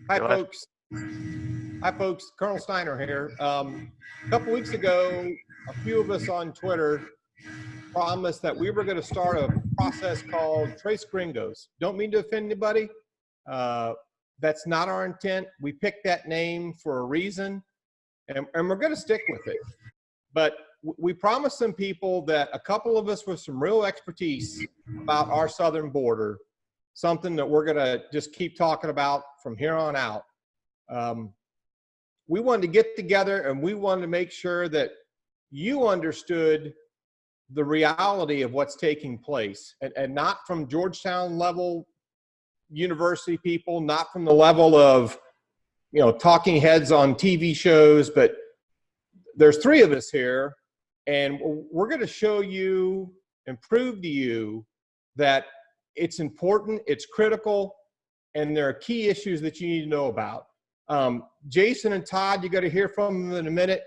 Hi, folks. Hi, folks. Colonel Steiner here. A couple weeks ago, a few of us on Twitter promised that we were going to start a process called Trace Gringos. Don't mean to offend anybody. That's not our intent. We picked that name for a reason, and we're going to stick with it. But we promised some people that a couple of us with some real expertise about our southern border, something that we're going to just keep talking about from here on out. We wanted to get together and we wanted to make sure that you understood the reality of what's taking place, and not from Georgetown level university people, not from the level of, you know, talking heads on TV shows, but there's three of us here, and we're going to show you and prove to you that it's important, it's critical, and there are key issues that you need to know about. Jaeson and Todd, you got to hear from them in a minute.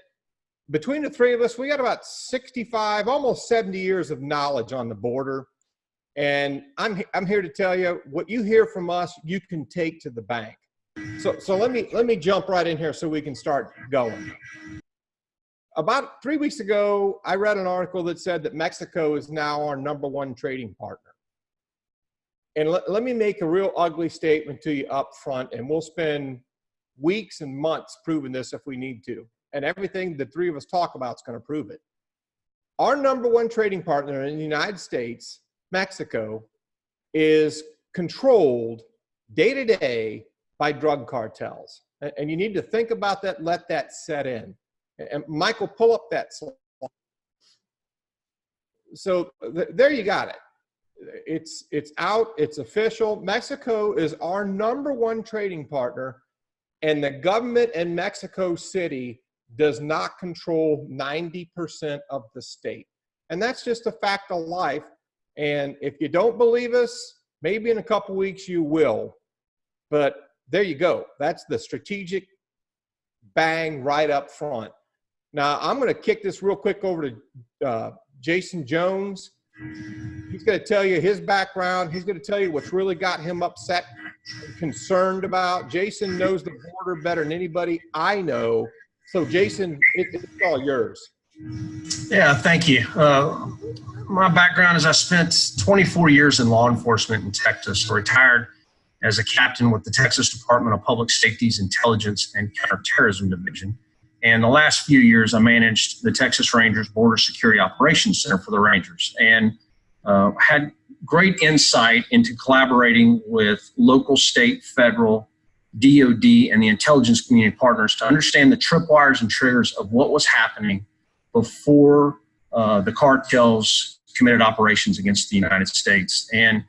Between the three of us, we got about 65, almost 70 years of knowledge on the border. And I'm here to tell you, what you hear from us, you can take to the bank. So let me jump right in here so we can start going. About 3 weeks ago, I read an article that said that Mexico is now our #1 trading partner. And let me make a real ugly statement to you up front, and we'll spend weeks and months proving this if we need to. And everything the three of us talk about is going to prove it. Our #1 trading partner in the United States, Mexico, is controlled day to day by drug cartels. And you need to think about that, let that set in. And Michael, pull up that slide. So there you got it. It's out, it's official. Mexico is our #1 trading partner, and the government in Mexico City does not control 90% of the state. And that's just a fact of life. And if you don't believe us, maybe in a couple weeks you will. But there you go. That's the strategic bang right up front. Now, I'm going to kick this real quick over to Jaeson Jones. He's going to tell you his background. He's going to tell you what's really got him upset and concerned about. Jaeson knows the border better than anybody I know. So, Jaeson, it's all yours. Yeah, thank you. My background is I spent 24 years in law enforcement in Texas, retired as a captain with the Texas Department of Public Safety's Intelligence and Counterterrorism Division. And the last few years, I managed the Texas Rangers Border Security Operations Center for the Rangers, and had great insight into collaborating with local, state, federal, DOD, and the intelligence community partners to understand the tripwires and triggers of what was happening before the cartels committed operations against the United States, and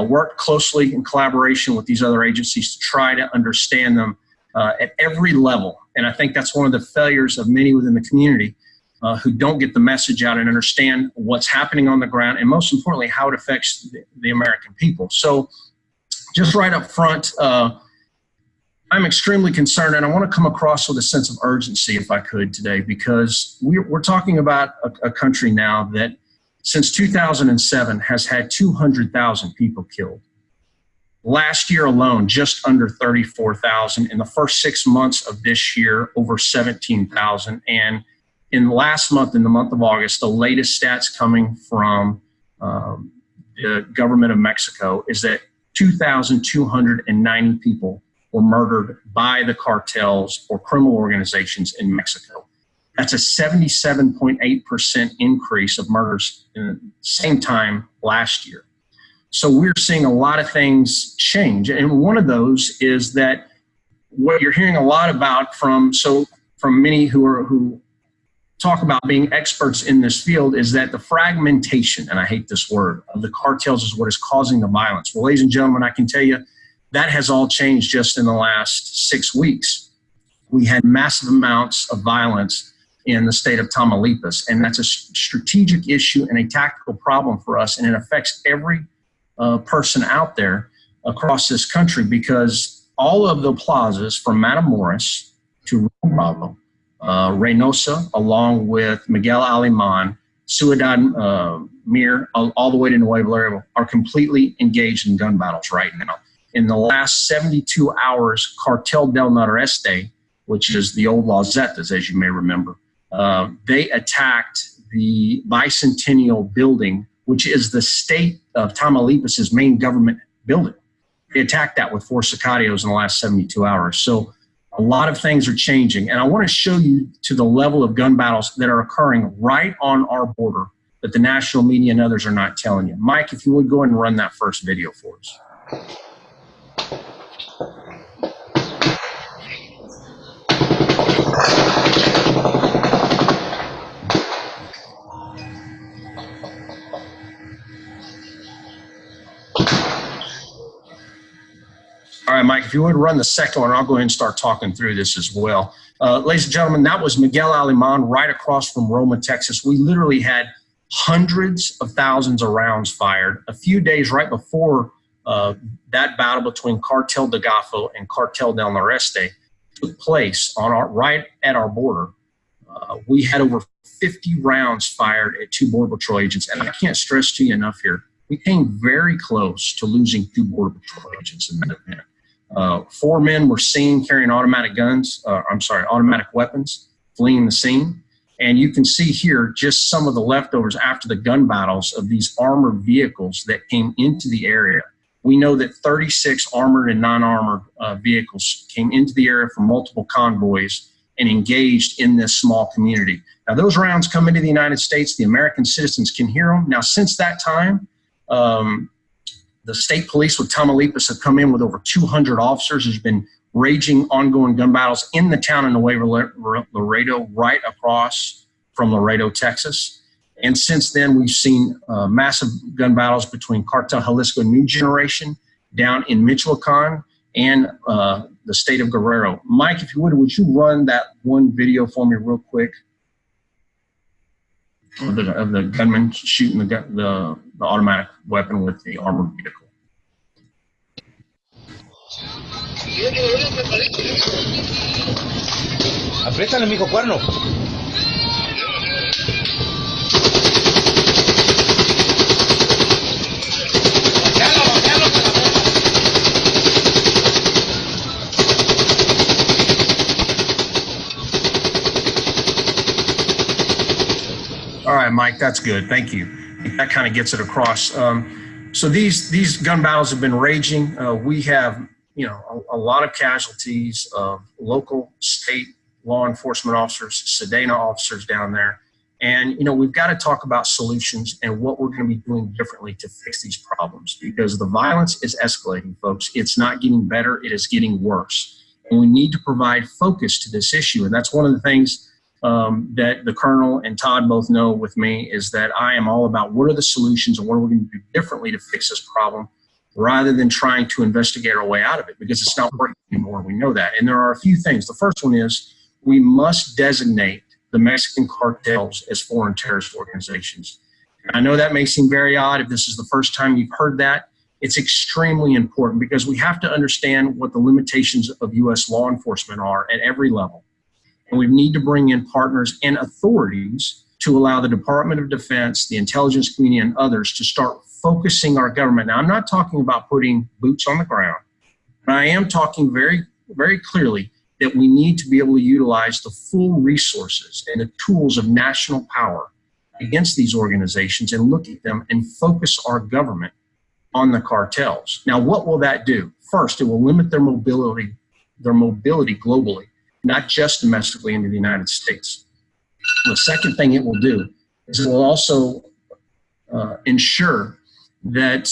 worked closely in collaboration with these other agencies to try to understand them at every level. And I think that's one of the failures of many within the community who don't get the message out and understand what's happening on the ground, and most importantly, how it affects the American people. So just right up front, I'm extremely concerned, and I want to come across with a sense of urgency, if I could, today, because we're talking about a country now that since 2007 has had 200,000 people killed. Last year alone, just under 34,000. In the first 6 months of this year, over 17,000. And in last month, in the month of August, the latest stats coming from the government of Mexico is that 2,290 people were murdered by the cartels or criminal organizations in Mexico. That's a 77.8% increase of murders in the same time last year. So we're seeing a lot of things change. And one of those is that what you're hearing a lot about from many who talk about being experts in this field is that the fragmentation, and I hate this word, of the cartels is what is causing the violence. Well, ladies and gentlemen, I can tell you that has all changed just in the last 6 weeks. We had massive amounts of violence in the state of Tamaulipas, and that's a strategic issue and a tactical problem for us, and it affects every person out there across this country, because all of the plazas from Matamoros to Rio Bravo, Reynosa, along with Miguel Alemán, Ciudad Mir, all the way to Nuevo Laredo, are completely engaged in gun battles right now. In the last 72 hours, Cartel del Noreste, which is the old Los Zetas, as you may remember, they attacked the Bicentennial building, which is the state of Tamaulipas' main government building. They attacked that with 4 Sicarios in the last 72 hours. So a lot of things are changing. And I want to show you to the level of gun battles that are occurring right on our border that the national media and others are not telling you. Mike, if you would go ahead and run that first video for us. All right, Mike, if you would run the second one, I'll go ahead and start talking through this as well. Ladies and gentlemen, that was Miguel Alemán right across from Roma, Texas. We literally had hundreds of thousands of rounds fired a few days right before that battle between Cartel de Gafo and Cartel del Noreste took place on right at our border. We had over 50 rounds fired at 2 Border Patrol agents, and I can't stress to you enough here, we came very close to losing 2 Border Patrol agents in that event. 4 men were seen carrying automatic weapons, fleeing the scene. And you can see here just some of the leftovers after the gun battles of these armored vehicles that came into the area. We know that 36 armored and non-armored vehicles came into the area from multiple convoys and engaged in this small community. Now, those rounds come into the United States. The American citizens can hear them. Now, since that time, the state police with Tamaulipas have come in with over 200 officers. There's been raging, ongoing gun battles in the town of Nuevo Laredo, right across from Laredo, Texas. And since then, we've seen massive gun battles between Cartel Jalisco New Generation down in Michoacan and the state of Guerrero. Mike, if you would you run that one video for me real quick of the gunman shooting the automatic weapon with the armored vehicle? Apriétale, mijo, cuerno. All right, Mike, that's good. Thank you. That kind of gets it across. So these gun battles have been raging. We have, a lot of casualties of local, state law enforcement officers, SEDENA officers down there. And, we've got to talk about solutions and what we're going to be doing differently to fix these problems, because the violence is escalating, folks. It's not getting better. It is getting worse. And we need to provide focus to this issue. And that's one of the things that the Colonel and Todd both know with me, is that I am all about what are the solutions and what are we going to do differently to fix this problem, rather than trying to investigate our way out of it, because it's not working anymore. We know that. And there are a few things. The first one is we must designate the Mexican cartels as foreign terrorist organizations. I know that may seem very odd if this is the first time you've heard that. It's extremely important, because we have to understand what the limitations of U.S. law enforcement are at every level. And we need to bring in partners and authorities to allow the Department of Defense, the intelligence community, and others to start focusing our government. Now, I'm not talking about putting boots on the ground, but I am talking very, very clearly that we need to be able to utilize the full resources and the tools of national power against these organizations and look at them and focus our government on the cartels. Now, what will that do? First, it will limit their mobility globally, not just domestically into the United States. The second thing it will do is it will also ensure that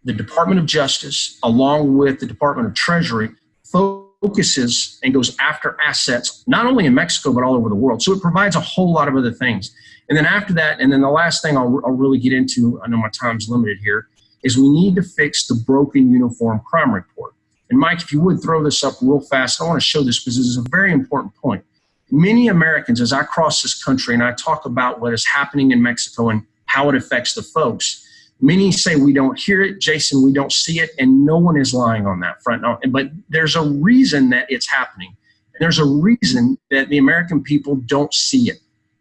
the Department of Justice, along with the Department of Treasury, focuses and goes after assets, not only in Mexico, but all over the world. So it provides a whole lot of other things. And then after that, and then the last thing I'll really get into, I know my time's limited here, is we need to fix the broken uniform crime report. And Mike, if you would throw this up real fast, I want to show this because this is a very important point. Many Americans, as I cross this country and I talk about what is happening in Mexico and how it affects the folks, many say we don't hear it, Jaeson, we don't see it, and no one is lying on that front. But there's a reason that it's happening. There's a reason that the American people don't see it,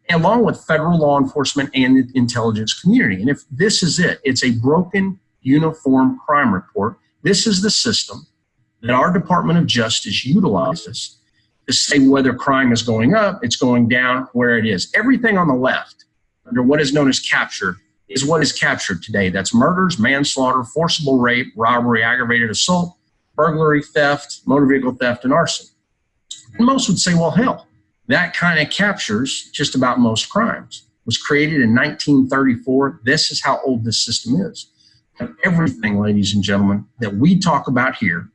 along with federal law enforcement and the intelligence community. And if this is it, it's a broken uniform crime report This is the system that our Department of Justice utilizes to say whether crime is going up, it's going down, where it is. Everything on the left, under what is known as captured, is what is captured today. That's murders, manslaughter, forcible rape, robbery, aggravated assault, burglary, theft, motor vehicle theft, and arson. And most would say, well, hell, that kind of captures just about most crimes. It was created in 1934. This is how old this system is. And everything, ladies and gentlemen, that we talk about here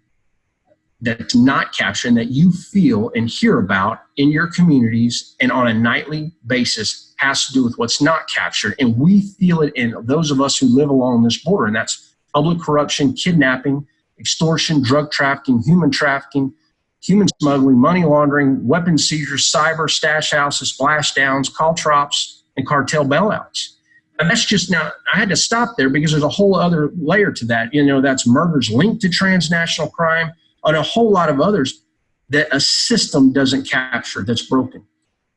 that's not captured and that you feel and hear about in your communities and on a nightly basis has to do with what's not captured. And we feel it in those of us who live along this border, and that's public corruption, kidnapping, extortion, drug trafficking, human smuggling, money laundering, weapons seizures, cyber, stash houses, splash downs, call drops, and cartel bailouts. And that's just, now, I had to stop there because there's a whole other layer to that. You know, that's murders linked to transnational crime and a whole lot of others that a system doesn't capture, that's broken.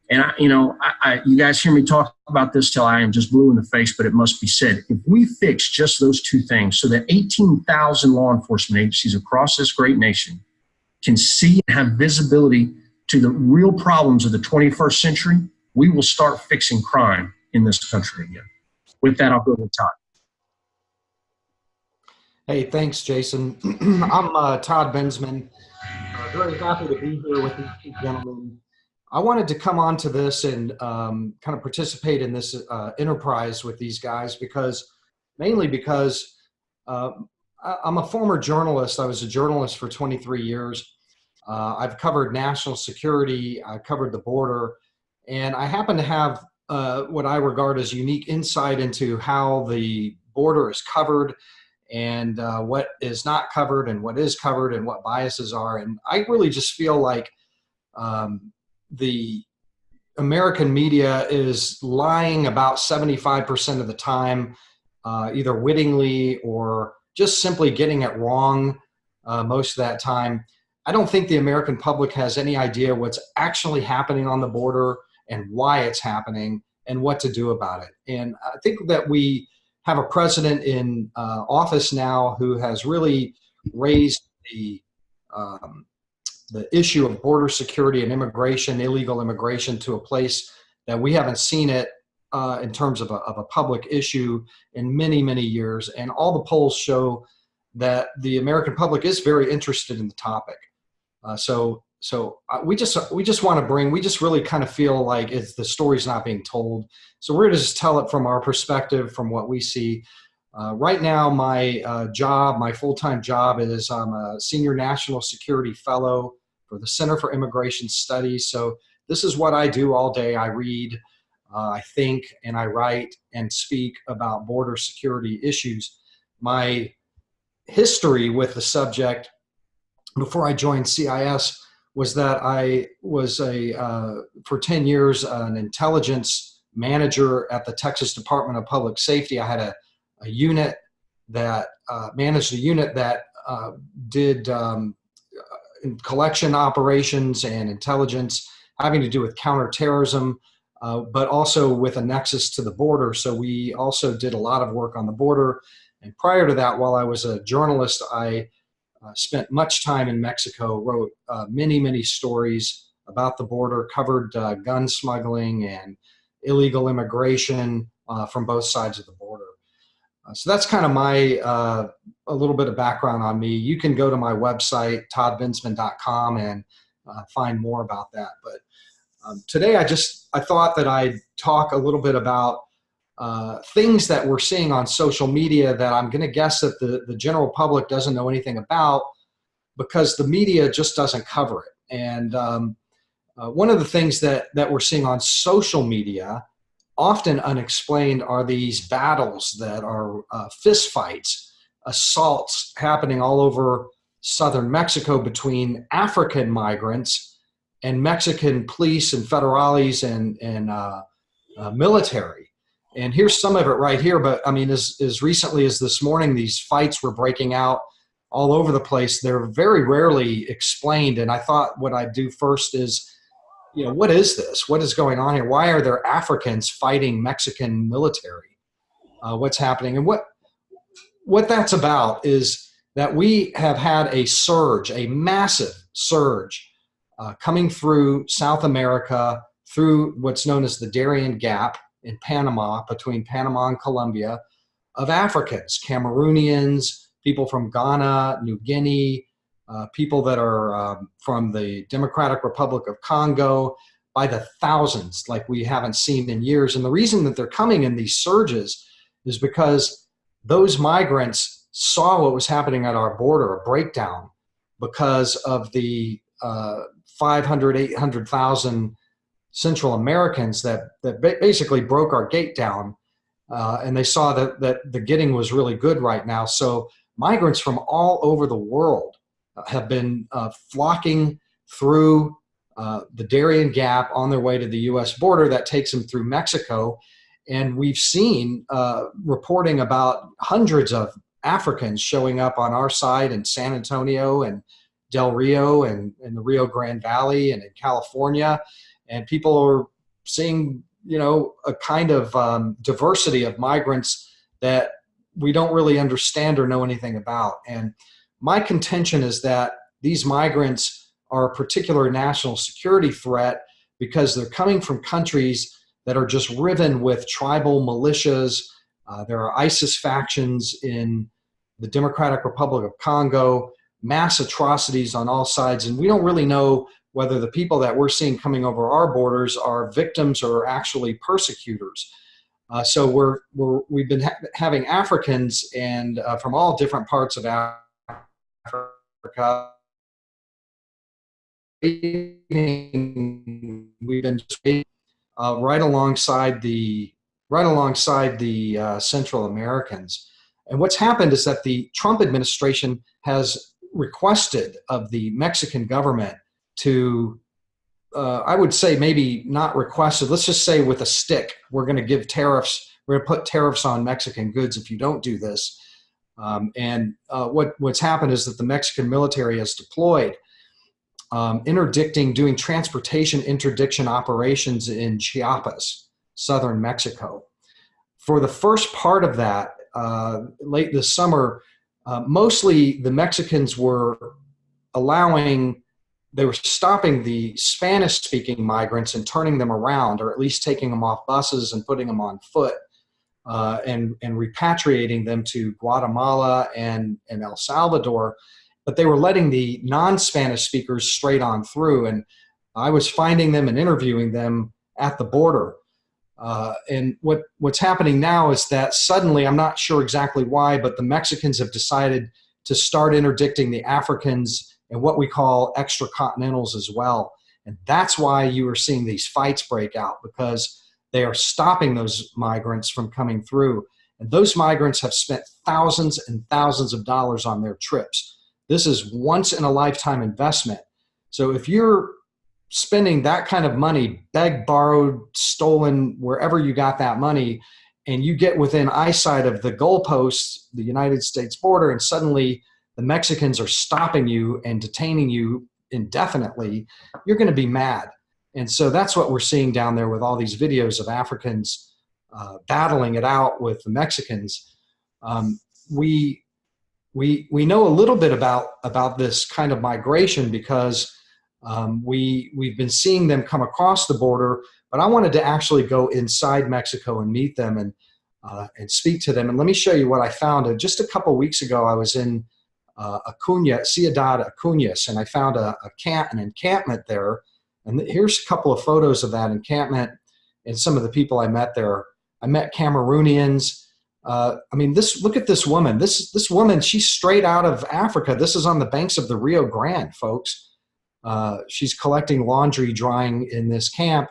And, you guys hear me talk about this till I am just blue in the face, but it must be said. If we fix just those two things so that 18,000 law enforcement agencies across this great nation can see and have visibility to the real problems of the 21st century, we will start fixing crime in this country again. With that, I'll go to Todd. Hey, thanks, Jason. I'm Todd Bensman. Very happy to be here with these two gentlemen. I wanted to come on to this and kind of participate in this enterprise with these guys mainly because I'm a former journalist. I was a journalist for 23 years. I've covered national security. I covered the border. And I happen to have what I regard as unique insight into how the border is covered and what is not covered and what is covered and what biases are. And I really just feel like the American media is lying about 75% of the time, either wittingly or just simply getting it wrong most of that time. I don't think the American public has any idea what's actually happening on the border and why it's happening and what to do about it. And I think that we have a president in office now who has really raised the issue of border security and immigration, illegal immigration, to a place that we haven't seen it in terms of a public issue in many, many years. And all the polls show that the American public is very interested in the topic. So we just want to bring, we just really kind of feel like the story's not being told. So we're going to just tell it from our perspective, from what we see. Right now, my full-time job is I'm a senior national security fellow for the Center for Immigration Studies. So this is what I do all day. I read, I think, and I write and speak about border security issues. My history with the subject before I joined CIS was that I was for 10 years, an intelligence manager at the Texas Department of Public Safety. I had a unit that managed a unit that did collection operations and intelligence having to do with counterterrorism, but also with a nexus to the border. So we also did a lot of work on the border. And prior to that, while I was a journalist, I spent much time in Mexico, wrote many, many stories about the border, covered gun smuggling and illegal immigration from both sides of the border. So that's kind of my, a little bit of background on me. You can go to my website, toddbensman.com, and find more about that. But today I thought that I'd talk a little bit about things that we're seeing on social media that I'm going to guess that the general public doesn't know anything about because the media just doesn't cover it. And one of the things that we're seeing on social media, often unexplained, are these battles that are fist fights, assaults happening all over southern Mexico between African migrants and Mexican police and federales and military. And here's some of it right here. But I mean, as recently as this morning, these fights were breaking out all over the place. They're very rarely explained. And I thought what I'd do first is, what is this? What is going on here? Why are there Africans fighting Mexican military? What's happening? And what that's about is that we have had a surge, a massive surge, coming through South America, through what's known as the Darien Gap in Panama, between Panama and Colombia, of Africans, Cameroonians, people from Ghana, New Guinea, people that are from the Democratic Republic of Congo, by the thousands like we haven't seen in years. And the reason that they're coming in these surges is because those migrants saw what was happening at our border, a breakdown, because of the 500, 800,000 Central Americans that basically broke our gate down. And they saw that the getting was really good right now. So migrants from all over the world have been flocking through the Darien Gap on their way to the U.S. border. That takes them through Mexico. And we've seen reporting about hundreds of Africans showing up on our side in San Antonio and Del Rio and in the Rio Grande Valley and in California. And people are seeing, a kind of diversity of migrants that we don't really understand or know anything about. And my contention is that these migrants are a particular national security threat because they're coming from countries that are just riven with tribal militias. There are ISIS factions in the Democratic Republic of Congo, mass atrocities on all sides, and we don't really know whether the people that we're seeing coming over our borders are victims or actually persecutors. So we've been having Africans and from all different parts of Africa. We've been right alongside the Central Americans. And what's happened is that the Trump administration has requested of the Mexican government to, I would say maybe not requested, let's just say with a stick, we're going to give tariffs, we're going to put tariffs on Mexican goods if you don't do this. What's happened is that the Mexican military has deployed doing transportation interdiction operations in Chiapas, southern Mexico. For the first part of that, late this summer, mostly the Mexicans were stopping the Spanish-speaking migrants and turning them around, or at least taking them off buses and putting them on foot, and repatriating them to Guatemala and El Salvador. But they were letting the non-Spanish speakers straight on through. And I was finding them and interviewing them at the border. And what's happening now is that suddenly, I'm not sure exactly why, but the Mexicans have decided to start interdicting the Africans and what we call extracontinentals as well. And that's why you are seeing these fights break out, because they are stopping those migrants from coming through. And those migrants have spent thousands and thousands of dollars on their trips. This is once in a lifetime investment. So if you're spending that kind of money, begged, borrowed, stolen, wherever you got that money, and you get within eyesight of the goalposts, the United States border, and suddenly the Mexicans are stopping you and detaining you indefinitely, you're going to be mad. And so that's what we're seeing down there with all these videos of Africans battling it out with the Mexicans. We know a little bit about this kind of migration because we've been seeing them come across the border, but I wanted to actually go inside Mexico and meet them and speak to them. And let me show you what I found. Just a couple weeks ago, I was in Ciudad Acuñas, and I found an encampment there. And here's a couple of photos of that encampment and some of the people I met there. I met Cameroonians. Look at this woman. This woman, she's straight out of Africa. This is on the banks of the Rio Grande, folks. She's collecting laundry, drying in this camp.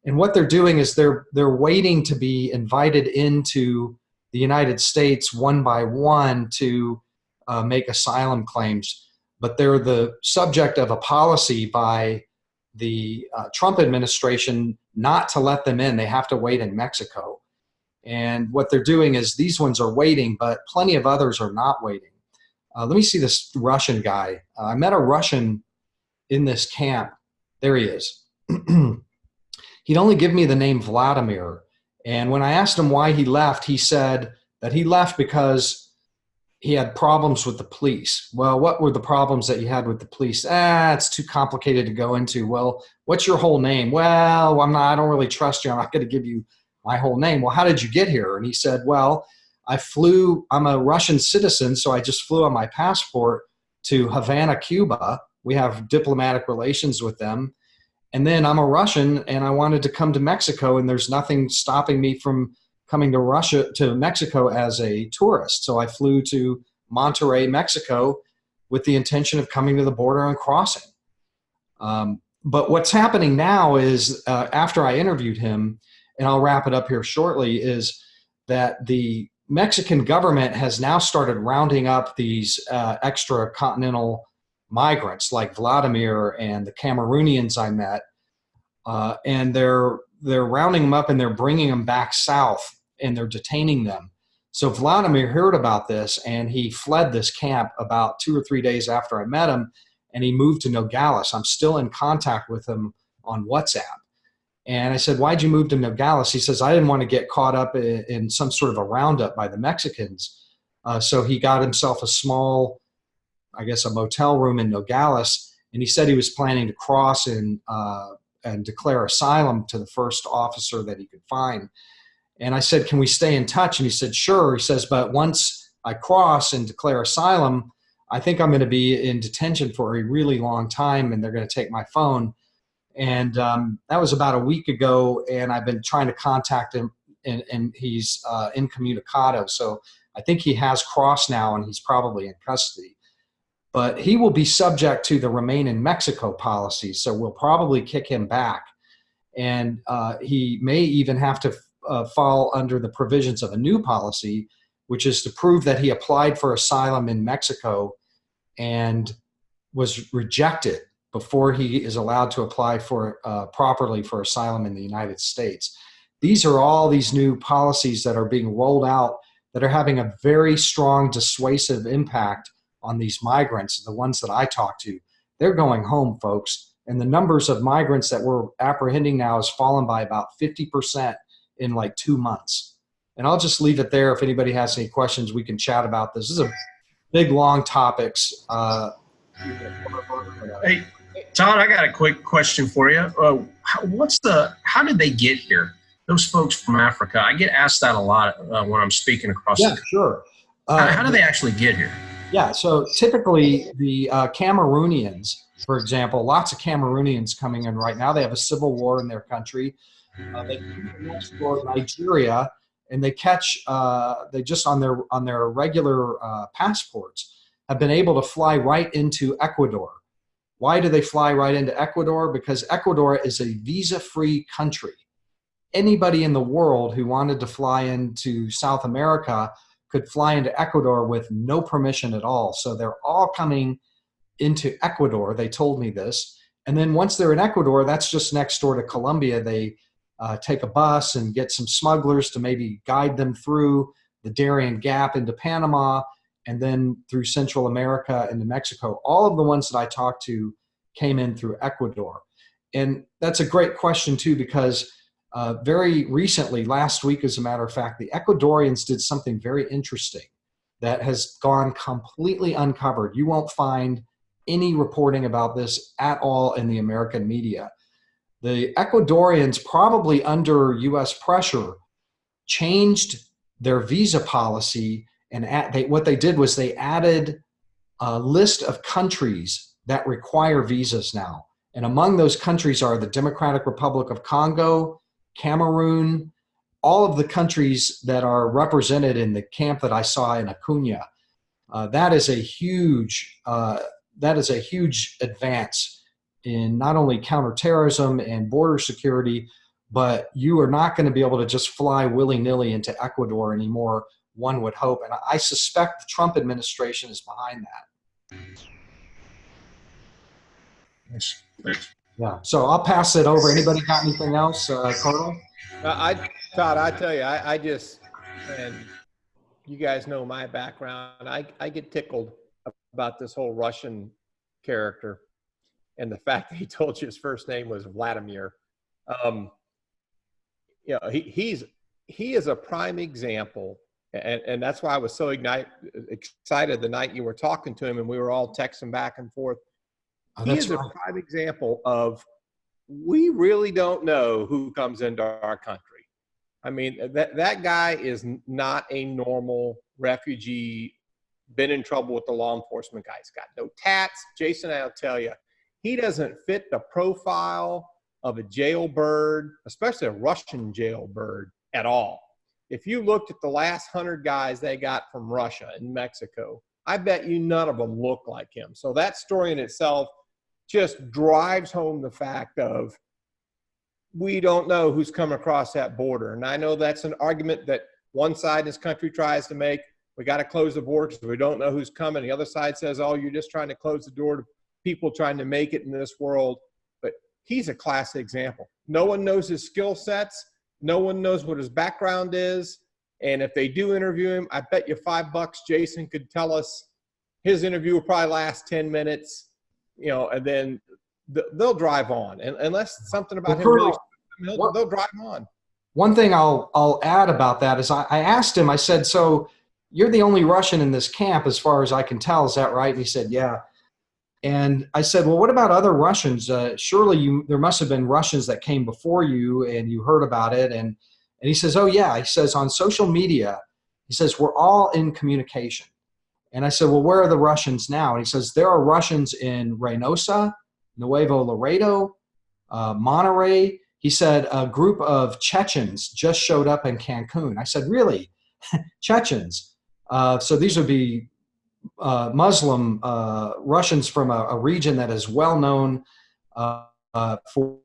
And what they're doing is they're waiting to be invited into the United States one by one to make asylum claims. But they're the subject of a policy by the Trump administration not to let them in. They have to wait in Mexico. And what they're doing is these ones are waiting, but plenty of others are not waiting. Let me see this Russian guy. I met a Russian in this camp. There he is. He'd only give me the name Vladimir. And when I asked him why he left, he said that he left because he had problems with the police. Well, what were the problems that you had with the police? It's too complicated to go into. Well, what's your whole name? Well, I don't really trust you. I'm not going to give you my whole name. Well, how did you get here? And he said, well, I'm a Russian citizen, so I just flew on my passport to Havana, Cuba. We have diplomatic relations with them. And then I'm a Russian and I wanted to come to Mexico, and there's nothing stopping me from coming to Mexico as a tourist. So I flew to Monterrey, Mexico with the intention of coming to the border and crossing. But what's happening now is after I interviewed him, and I'll wrap it up here shortly, is that the Mexican government has now started rounding up these extra continental migrants like Vladimir and the Cameroonians I met, and they're rounding them up and they're bringing them back south and they're detaining them. So Vladimir heard about this and he fled this camp about 2 or 3 days after I met him, and he moved to Nogales. I'm still in contact with him on WhatsApp. And I said, why'd you move to Nogales? He says, I didn't want to get caught up in some sort of a roundup by the Mexicans. So he got himself a small, I guess, a motel room in Nogales. And he said he was planning to cross and declare asylum to the first officer that he could find. And I said, can we stay in touch? And he said, sure. He says, but once I cross and declare asylum, I think I'm going to be in detention for a really long time, and they're going to take my phone. And that was about a week ago, and I've been trying to contact him, and he's incommunicado. So I think he has crossed now, and he's probably in custody. But he will be subject to the Remain in Mexico policy, so we'll probably kick him back. And he may even have to fall under the provisions of a new policy, which is to prove that he applied for asylum in Mexico and was rejected before he is allowed to apply for properly for asylum in the United States. These are all these new policies that are being rolled out that are having a very strong dissuasive impact on these migrants, the ones that I talk to. They're going home, folks. And the numbers of migrants that we're apprehending now has fallen by about 50% in like 2 months. And I'll just leave it there. If anybody has any questions, we can chat about this. This is a big, long topics. Hey, Todd, I got a quick question for you. How did they get here? Those folks from Africa. I get asked that a lot when I'm speaking across the country. Sure. How do they actually get here? Yeah, so typically the Cameroonians, for example, lots of Cameroonians coming in right now. They have a civil war in their country. They come to next door, Nigeria, and they catch. They just on their regular passports have been able to fly right into Ecuador. Why do they fly right into Ecuador? Because Ecuador is a visa-free country. Anybody in the world who wanted to fly into South America could fly into Ecuador with no permission at all. So they're all coming into Ecuador. They told me this. And then once they're in Ecuador, that's just next door to Colombia. They take a bus and get some smugglers to maybe guide them through the Darien Gap into Panama, and then through Central America into Mexico. All of the ones that I talked to came in through Ecuador. And that's a great question too, because very recently, last week, as a matter of fact, the Ecuadorians did something very interesting that has gone completely uncovered. You won't find any reporting about this at all in the American media. The Ecuadorians, probably under U.S. pressure, changed their visa policy, and what they did was they added a list of countries that require visas now. And among those countries are the Democratic Republic of Congo, Cameroon, all of the countries that are represented in the camp that I saw in Acuña. That is a huge advance in not only counterterrorism and border security, but you are not going to be able to just fly willy-nilly into Ecuador anymore, one would hope. And I suspect the Trump administration is behind that. Thanks. Yeah. So I'll pass it over. Anybody got anything else, Colonel? Todd, I tell you, and you guys know my background. I get tickled about this whole Russian character and the fact that he told you his first name was Vladimir. He is a prime example And that's why I was so excited the night you were talking to him and we were all texting back and forth. He is a prime example of, we really don't know who comes into our country. I mean, that guy is not a normal refugee, been in trouble with the law enforcement guy. He's got no tats. Jaeson, I'll tell you, he doesn't fit the profile of a jailbird, especially a Russian jailbird, at all. If you looked at the last 100 guys they got from Russia and Mexico, I bet you none of them look like him. So that story in itself just drives home the fact of, we don't know who's coming across that border. And I know that's an argument that one side in this country tries to make. We got to close the border because we don't know who's coming. The other side says, oh, you're just trying to close the door to people trying to make it in this world. But he's a classic example. No one knows his skill sets. No one knows what his background is. And if they do interview him, I bet you $5 Jaeson could tell us his interview will probably last 10 minutes, you know, and then they'll drive on. And unless something about him really, they'll drive on. One thing I'll add about that is I asked him, I said, so you're the only Russian in this camp as far as I can tell, is that right? And he said, yeah. And I said, well, what about other Russians? Surely there must have been Russians that came before you and you heard about it. And he says, oh yeah. He says, on social media, he says, we're all in communication. And I said, well, where are the Russians now? And he says, there are Russians in Reynosa, Nuevo Laredo, Monterrey. He said a group of Chechens just showed up in Cancun. I said, really? Chechens? So these would be Muslim Russians from a region that is well known for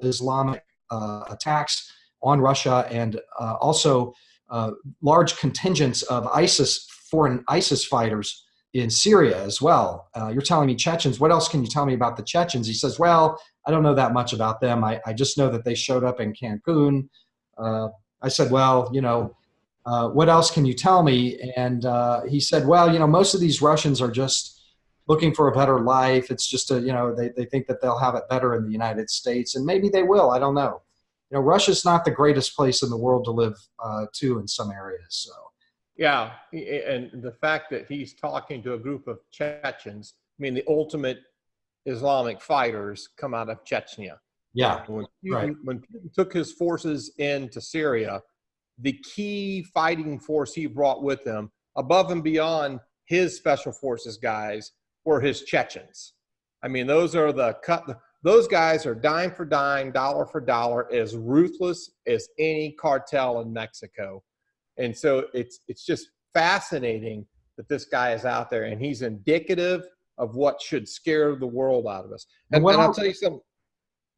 Islamic attacks on Russia, and also large contingents of foreign ISIS fighters in Syria as well. You're telling me Chechens. What else can you tell me about the Chechens? He says, well, I don't know that much about them. I just know that they showed up in Cancun. I said, well, you know, what else can you tell me? And he said, well, you know, most of these Russians are just looking for a better life. It's just you know, they think that they'll have it better in the United States, and maybe they will. I don't know. You know, Russia's not the greatest place in the world to live too in some areas. So. Yeah, and the fact that he's talking to a group of Chechens, I mean, the ultimate Islamic fighters come out of Chechnya. Yeah, when Putin took his forces into Syria, the key fighting force he brought with him, above and beyond his special forces guys, were his Chechens. I mean, those guys are dime for dime, dollar for dollar, as ruthless as any cartel in Mexico. And so it's just fascinating that this guy is out there, and he's indicative of what should scare the world out of us. And I'll tell you something.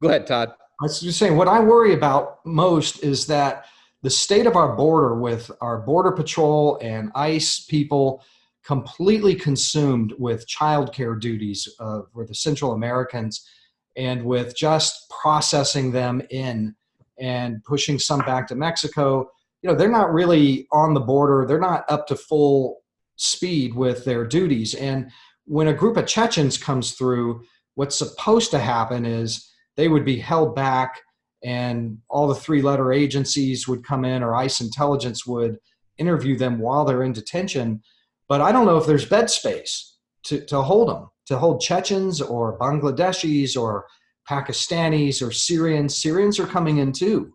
Go ahead, Todd. I was just saying, what I worry about most is that the state of our border, with our border patrol and ICE people completely consumed with childcare duties for the Central Americans, and with just processing them in and pushing some back to Mexico. You know, they're not really on the border. They're not up to full speed with their duties. And when a group of Chechens comes through, what's supposed to happen is they would be held back, and all the three-letter agencies would come in, or ICE intelligence would interview them while they're in detention. But I don't know if there's bed space to hold them, to hold Chechens or Bangladeshis or Pakistanis or Syrians. Syrians are coming in too.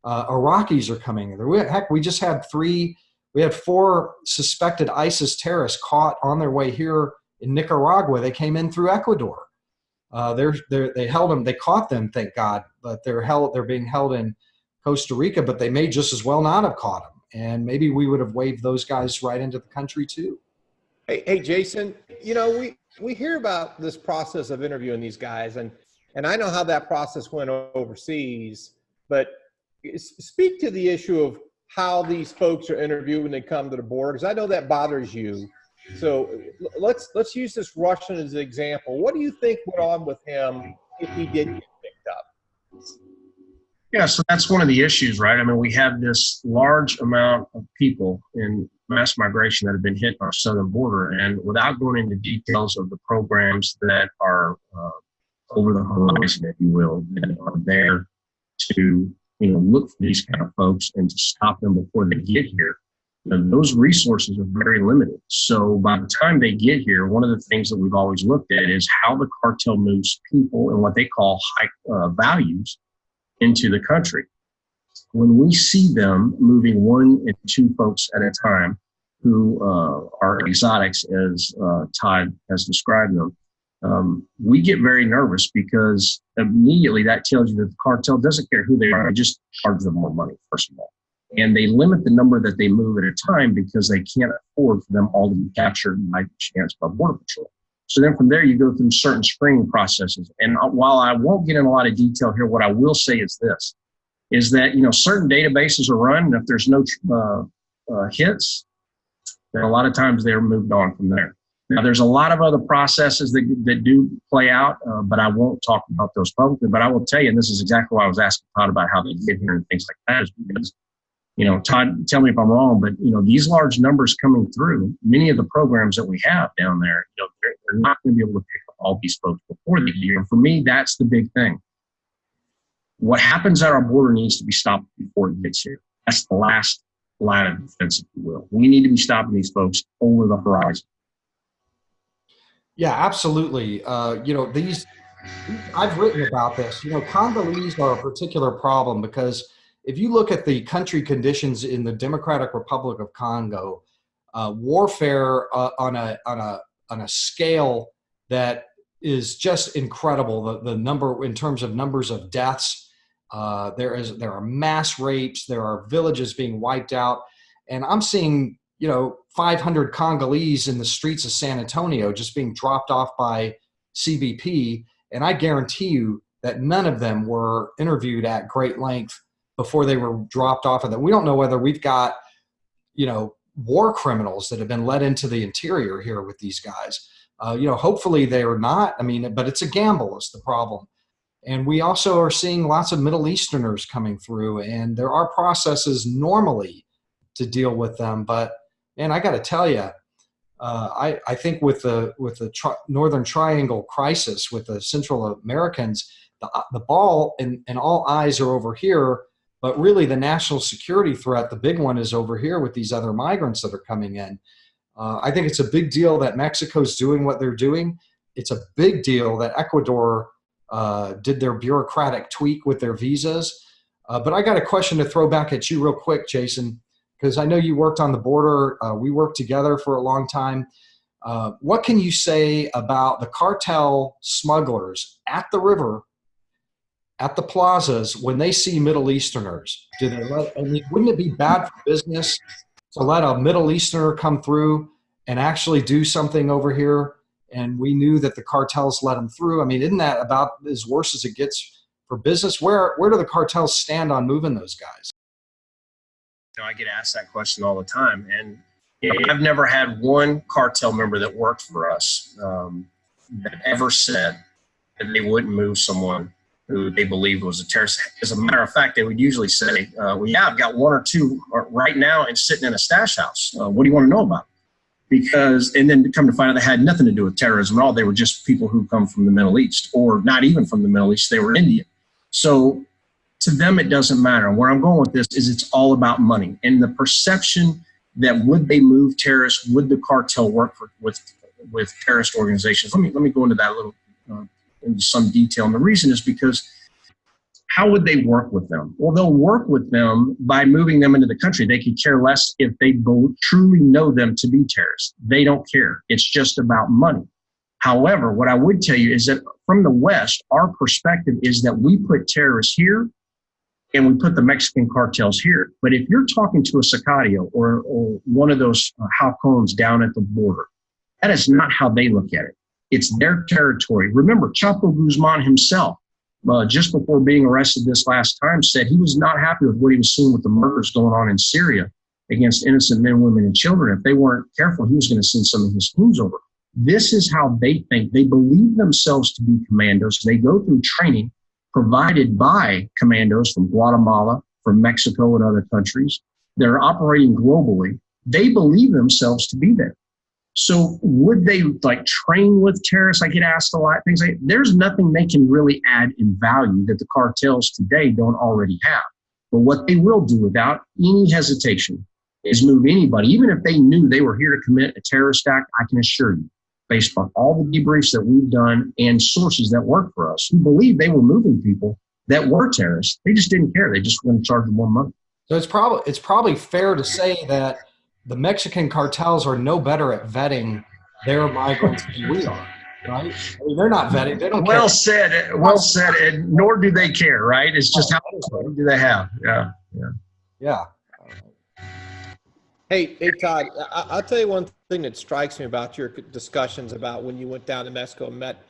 Iraqis are coming in. Heck, we just had we had 4 suspected ISIS terrorists caught on their way here in Nicaragua. They came in through Ecuador. They held them. They caught them, thank God. But they're being held in Costa Rica. But they may just as well not have caught them. And maybe we would have waved those guys right into the country too. Hey, Jaeson. You know, we hear about this process of interviewing these guys, and I know how that process went overseas. But speak to the issue of how these folks are interviewed when they come to the border, because I know that bothers you. So let's use this Russian as an example. What do you think went on with him if he did get picked up? Yeah, so that's one of the issues, right? I mean, we have this large amount of people in mass migration that have been hit on our southern border, and without going into details of the programs that are over the horizon, if you will, that are there to look for these kind of folks and to stop them before they get here, those resources are very limited. So by the time they get here, one of the things that we've always looked at is how the cartel moves people and what they call high values into the country. When we see them moving 1 and 2 folks at a time who are exotics, as Todd has described them, we get very nervous because immediately that tells you that the cartel doesn't care who they are. They just charge them more money, first of all. And they limit the number that they move at a time because they can't afford for them all to be captured by chance by Border Patrol. So then from there, you go through certain screening processes. And while I won't get in a lot of detail here, what I will say is this, is that, certain databases are run, and if there's no hits, then a lot of times they're moved on from there. Now, there's a lot of other processes that do play out, but I won't talk about those publicly. But I will tell you, and this is exactly why I was asking Todd about how they get here and things like that, is because, Todd, tell me if I'm wrong, but, these large numbers coming through, many of the programs that we have down there, they're not going to be able to pick up all these folks before they get here. And for me, that's the big thing. What happens at our border needs to be stopped before it gets here. That's the last line of defense, if you will. We need to be stopping these folks over the horizon. Yeah, absolutely. I've written about this. Congolese are a particular problem because if you look at the country conditions in the Democratic Republic of Congo, warfare on a scale that is just incredible. The number in terms of numbers of deaths, there are mass rapes, there are villages being wiped out, and I'm seeing 500 Congolese in the streets of San Antonio just being dropped off by CBP, and I guarantee you that none of them were interviewed at great length before they were dropped off. And we don't know whether we've got war criminals that have been let into the interior here with these guys. Hopefully they are not. But it's a gamble is the problem. And we also are seeing lots of Middle Easterners coming through, and there are processes normally to deal with them. But man, I got to tell you, I think with the Northern Triangle crisis with the Central Americans, the ball and all eyes are over here. But really, the national security threat, the big one, is over here with these other migrants that are coming in. I think it's a big deal that Mexico's doing what they're doing. It's a big deal that Ecuador did their bureaucratic tweak with their visas. But I got a question to throw back at you real quick, Jaeson, because I know you worked on the border. We worked together for a long time. What can you say about the cartel smugglers at the river, at the plazas, when they see Middle Easterners? Wouldn't it be bad for business to let a Middle Easterner come through and actually do something over here? And we knew that the cartels let them through. Isn't that about as worse as it gets for business? Where do the cartels stand on moving those guys? I get asked that question all the time. And I've never had one cartel member that worked for us that ever said that they wouldn't move someone who they believed was a terrorist. As a matter of fact, they would usually say, I've got 1 or 2 right now and sitting in a stash house. What do you want to know about? And then come to find out they had nothing to do with terrorism at all. They were just people who come from the Middle East, or not even from the Middle East. They were Indian. So to them, it doesn't matter. And where I'm going with this is it's all about money and the perception that would they move terrorists? Would the cartel work with terrorist organizations? Let me go into that a little into some detail. And the reason is because how would they work with them? Well, they'll work with them by moving them into the country. They could care less if they truly know them to be terrorists. They don't care. It's just about money. However, what I would tell you is that from the West, our perspective is that we put terrorists here and we put the Mexican cartels here. But if you're talking to a Sicario or one of those halcones down at the border, that is not how they look at it. It's their territory. Remember, Chapo Guzman himself, just before being arrested this last time, said he was not happy with what he was seeing with the murders going on in Syria against innocent men, women, and children. If they weren't careful, he was going to send some of his teams over. This is how they think. They believe themselves to be commandos. They go through training provided by commandos from Guatemala, from Mexico, and other countries. They're operating globally. They believe themselves to be there. So would they train with terrorists? I get asked a lot of things. There's nothing they can really add in value that the cartels today don't already have. But what they will do without any hesitation is move anybody, even if they knew they were here to commit a terrorist act. I can assure you, based on all the debriefs that we've done and sources that work for us who believe they were moving people that were terrorists, they just didn't care. They just were going to charge them more money. So it's probably fair to say that the Mexican cartels are no better at vetting their migrants than we are, right? I mean, they're not vetting. They don't care. Well said, and nor do they care, right? It's just how much money do they have? Yeah. Hey, Todd, I'll tell you one thing that strikes me about your discussions about when you went down to Mexico and met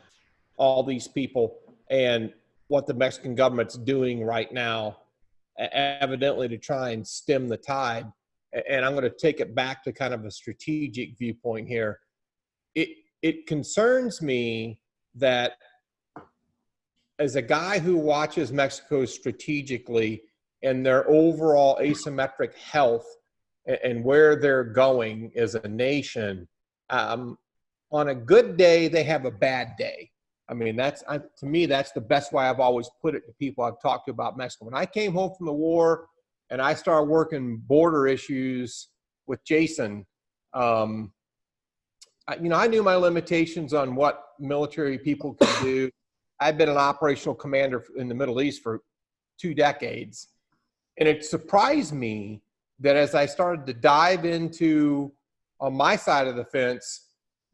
all these people and what the Mexican government's doing right now, evidently to try and stem the tide. And I'm going to take it back to kind of a strategic viewpoint here. It concerns me that as a guy who watches Mexico strategically and their overall asymmetric health and where they're going as a nation, on a good day, they have a bad day. I mean, to me, that's the best way I've always put it to people I've talked to about Mexico. When I came home from the war and I started working border issues with Jaeson, I knew my limitations on what military people could do. I've been an operational commander in the Middle East for 2 decades. And it surprised me that as I started to dive into, on my side of the fence,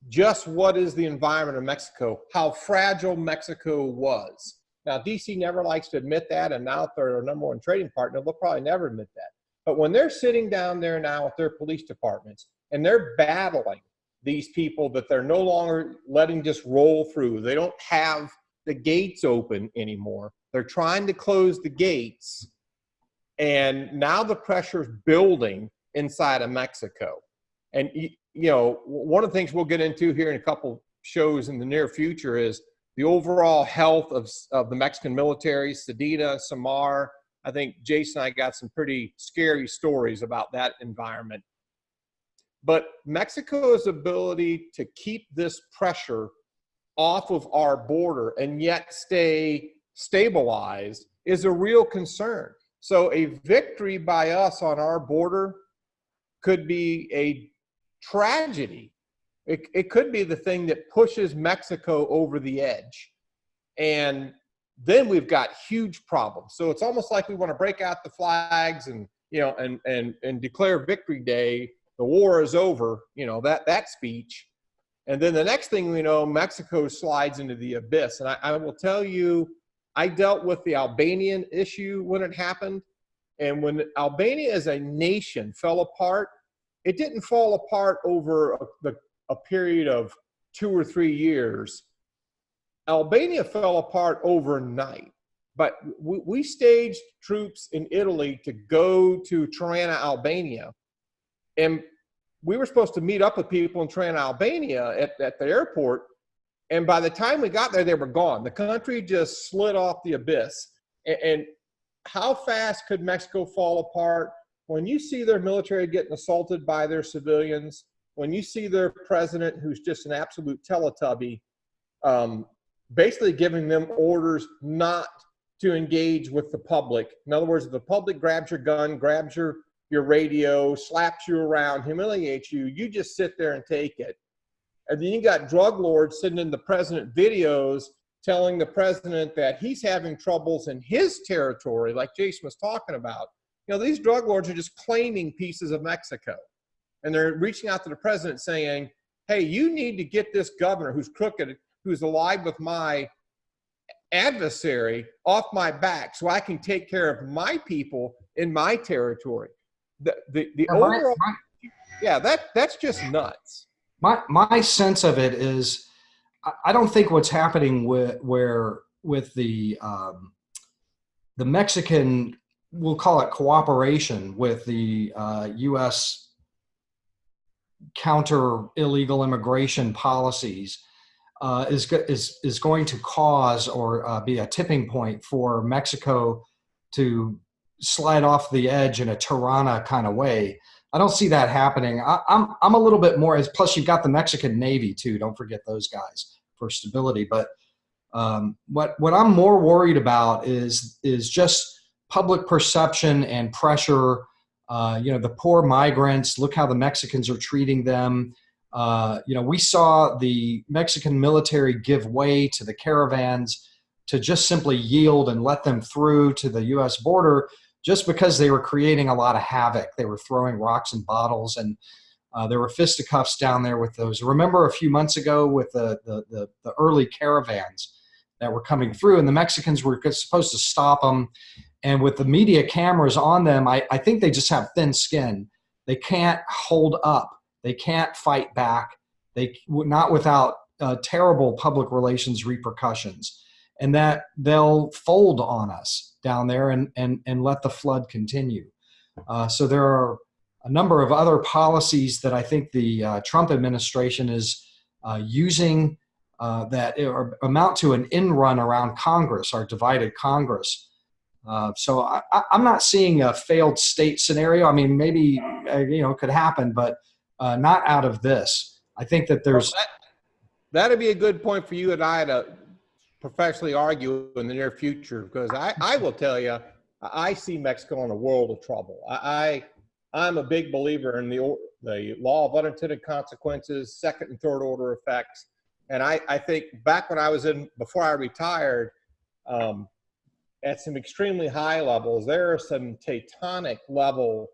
just what is the environment of Mexico, how fragile Mexico was. Now, DC never likes to admit that, and now if they're our number one trading partner, they'll probably never admit that. But when they're sitting down there now with their police departments, and they're battling these people that they're no longer letting just roll through, they don't have the gates open anymore. They're trying to close the gates, and now the pressure's building inside of Mexico. And one of the things we'll get into here in a couple shows in the near future is the overall health of the Mexican military, Sedena, Samar. I think Jaeson and I got some pretty scary stories about that environment. But Mexico's ability to keep this pressure off of our border and yet stay stabilized is a real concern. So a victory by us on our border could be a tragedy. It could be the thing that pushes Mexico over the edge. And then we've got huge problems. So it's almost like we want to break out the flags and, and declare Victory Day, the war is over, that speech. And then the next thing we know, Mexico slides into the abyss. And I will tell you, I dealt with the Albanian issue when it happened. And when Albania as a nation fell apart, it didn't fall apart over a period of 2 or 3 years. Albania fell apart overnight. But we staged troops in Italy to go to Tirana, Albania. And we were supposed to meet up with people in Tirana, Albania at the airport. And by the time we got there, they were gone. The country just slid off the abyss. And how fast could Mexico fall apart? When you see their military getting assaulted by their civilians, when you see their president, who's just an absolute Teletubby, basically giving them orders not to engage with the public. In other words, if the public grabs your gun, grabs your radio, slaps you around, humiliates you, you just sit there and take it. And then you got drug lords sitting in the president videos telling the president that he's having troubles in his territory, like Jaeson was talking about. These drug lords are just claiming pieces of Mexico. And they're reaching out to the president saying, hey, you need to get this governor who's crooked, who's allied with my adversary, off my back so I can take care of my people in my territory. The overall, that's just nuts. My sense of it is, I don't think what's happening with the Mexican, we'll call it cooperation with the U.S. counter illegal immigration policies is going to cause or be a tipping point for Mexico to slide off the edge in a Tirana kind of way. I don't see that happening. I'm a little bit more, plus you've got the Mexican Navy too. Don't forget those guys for stability. But what I'm more worried about is just public perception and pressure. The poor migrants, look how the Mexicans are treating them. We saw the Mexican military give way to the caravans to just simply yield and let them through to the U.S. border just because they were creating a lot of havoc. They were throwing rocks and bottles, and there were fisticuffs down there with those. Remember a few months ago with the early caravans that were coming through, and the Mexicans were supposed to stop them. And with the media cameras on them, I think they just have thin skin. They can't hold up. They can't fight back. Not without terrible public relations repercussions, and that they'll fold on us down there and let the flood continue. So there are a number of other policies that I think the Trump administration is using that amount to an in run around Congress, our divided Congress. So I'm not seeing a failed state scenario. I mean, maybe it could happen, but not out of this. I think that there's that'd be a good point for you and I to professionally argue in the near future, because I will tell you, I see Mexico in a world of trouble. I'm a big believer in the law of unintended consequences, second and third order effects. And I think back when before I retired, at some extremely high levels, there are some tectonic level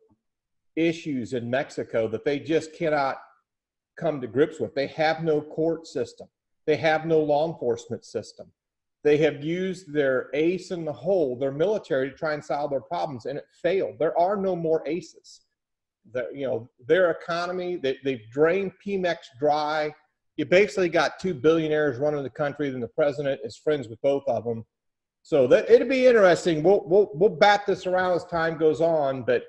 issues in Mexico that they just cannot come to grips with. They have no court system. They have no law enforcement system. They have used their ace in the hole, their military, to try and solve their problems, and it failed. There are no more aces. Their economy, they've drained Pemex dry. You basically got two billionaires running the country, and the president is friends with both of them. So it'll be interesting. We'll bat this around as time goes on, but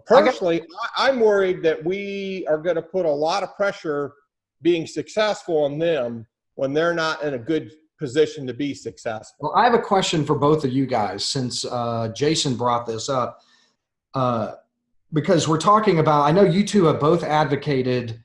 personally, I'm worried that we are going to put a lot of pressure being successful on them when they're not in a good position to be successful. Well, I have a question for both of you guys, since Jaeson brought this up, because we're talking about, I know you two have both advocated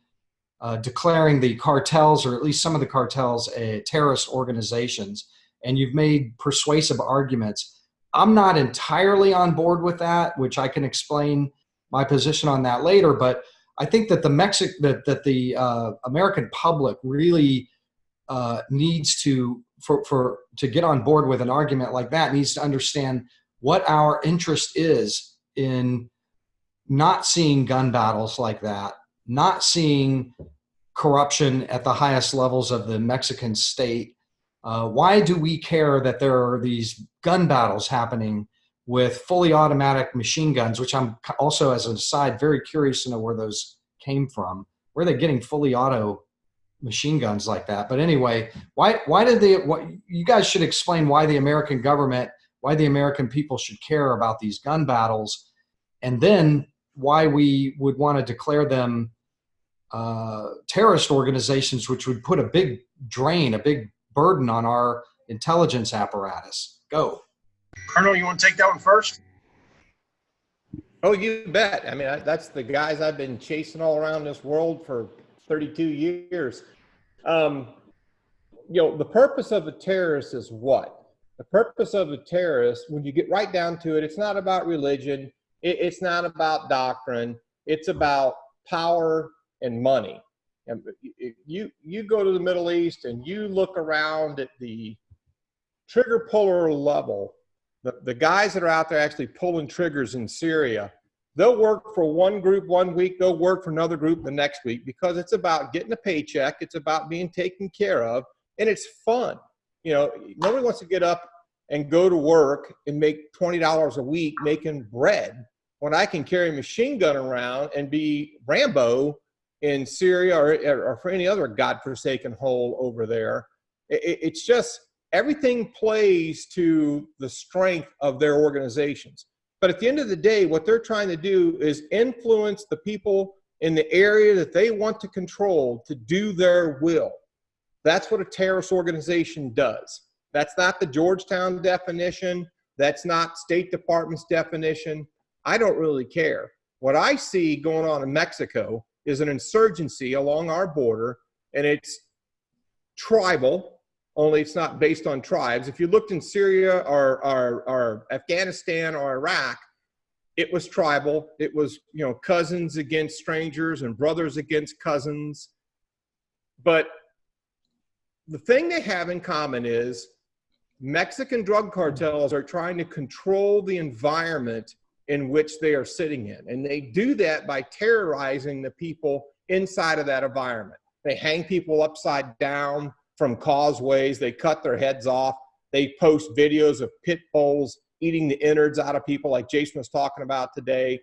declaring the cartels, or at least some of the cartels, terrorist organizations, and you've made persuasive arguments. I'm not entirely on board with that, which I can explain my position on that later, but I think that the American public really needs to get on board with an argument like that, needs to understand what our interest is in not seeing gun battles like that, not seeing corruption at the highest levels of the Mexican state. Why do we care that there are these gun battles happening with fully automatic machine guns, which I'm also, as an aside, very curious to know where those came from. Where are they getting fully auto machine guns like that? But anyway, why did you guys should explain why the American government, why the American people should care about these gun battles, and then why we would want to declare them terrorist organizations, which would put a big burden on our intelligence apparatus. Go. Colonel, you want to take that one first? Oh, you bet. I mean, that's the guys I've been chasing all around this world for 32 years. The purpose of a terrorist is what? The purpose of a terrorist, when you get right down to it, it's not about religion. It's not about doctrine. It's about power and money. And you go to the Middle East and you look around at the trigger puller level, the guys that are out there actually pulling triggers in Syria, they'll work for one group 1 week, they'll work for another group the next week, because it's about getting a paycheck, it's about being taken care of, and it's fun. Nobody wants to get up and go to work and make $20 a week making bread when I can carry a machine gun around and be Rambo in Syria or for any other godforsaken hole over there. It's just, everything plays to the strength of their organizations. But at the end of the day, what they're trying to do is influence the people in the area that they want to control to do their will. That's what a terrorist organization does. That's not the Georgetown definition. That's not State Department's definition. I don't really care. What I see going on in Mexico is an insurgency along our border, and it's tribal only it's not based on tribes. If you looked in Syria or Afghanistan or Iraq, it was tribal. It was, you know, cousins against strangers and brothers against cousins. But the thing they have in common is Mexican drug cartels are trying to control the environment in which they are sitting in. And they do that by terrorizing the people inside of that environment. They hang people upside down from causeways. They cut their heads off. They post videos of pit bulls eating the innards out of people like Jaeson was talking about today.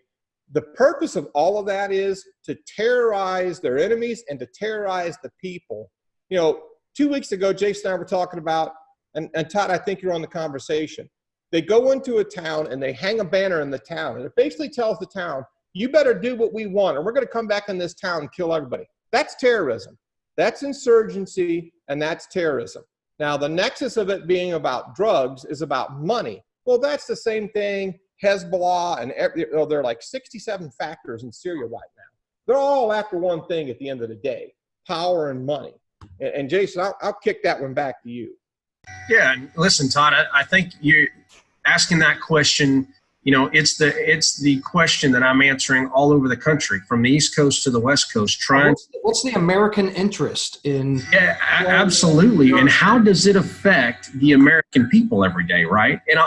The purpose of all of that is to terrorize their enemies and to terrorize the people. You know, 2 weeks ago, Jaeson and I were talking about, and Todd, I think you're on the conversation. They go into a town and they hang a banner in the town, and it basically tells the town, you better do what we want, or we're going to come back in this town and kill everybody. That's terrorism. That's insurgency, and that's terrorism. Now, the nexus of it being about drugs is about money. Well, that's the same thing. Hezbollah and there are like 67 factors in Syria right now. They're all after one thing at the end of the day: power and money. And Jaeson, I'll kick that one back to you. Yeah, listen, Todd, I think you're asking that question. You know, it's the question that I'm answering all over the country, from the East Coast to the West Coast. What's the American interest in? Yeah, absolutely. And how does it affect the American people every day, right? And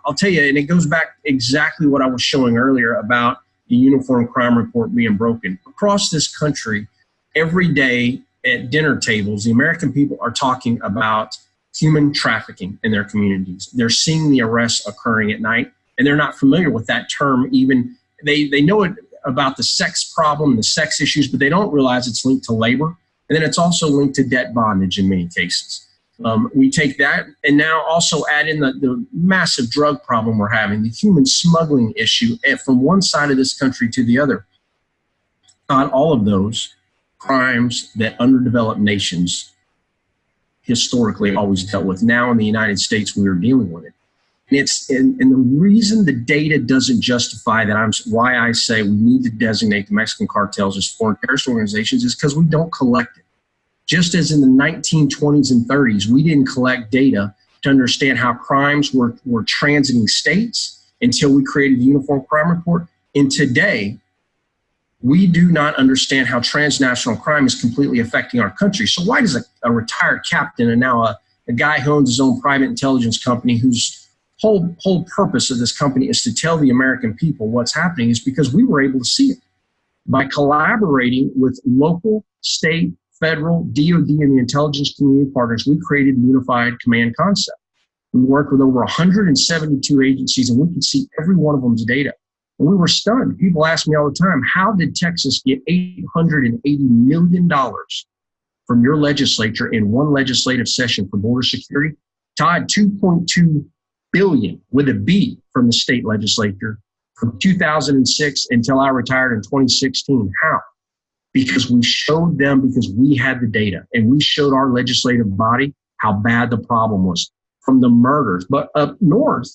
I'll tell you, and it goes back exactly what I was showing earlier about the Uniform Crime Report being broken. Across this country, every day at dinner tables, the American people are talking about human trafficking in their communities. They're seeing the arrests occurring at night, and they're not familiar with that term. Even they know it about the sex problem, the sex issues, but they don't realize it's linked to labor. And then it's also linked to debt bondage in many cases. We take that and now also add in the massive drug problem we're having, the human smuggling issue from one side of this country to the other. Not all of those crimes that underdeveloped nations historically always dealt with. Now in the United States, we are dealing with it. And the reason the data doesn't justify that, why I say we need to designate the Mexican cartels as foreign terrorist organizations, is because we don't collect it. Just as in the 1920s and 30s, we didn't collect data to understand how crimes were transiting states until we created the Uniform Crime Report. And today, we do not understand how transnational crime is completely affecting our country. So why does a retired captain and now a guy who owns his own private intelligence company, whose whole purpose of this company is to tell the American people what's happening, is because we were able to see it. By collaborating with local, state, federal, DOD, and the intelligence community partners, we created the unified command concept. We worked with over 172 agencies, and we could see every one of them's data. And we were stunned. People ask me all the time, how did Texas get $880 million from your legislature in one legislative session for border security? Todd, $2.2 billion with a B from the state legislature from 2006 until I retired in 2016. How? Because we showed them, because we had the data, and we showed our legislative body how bad the problem was from the murders. But up north,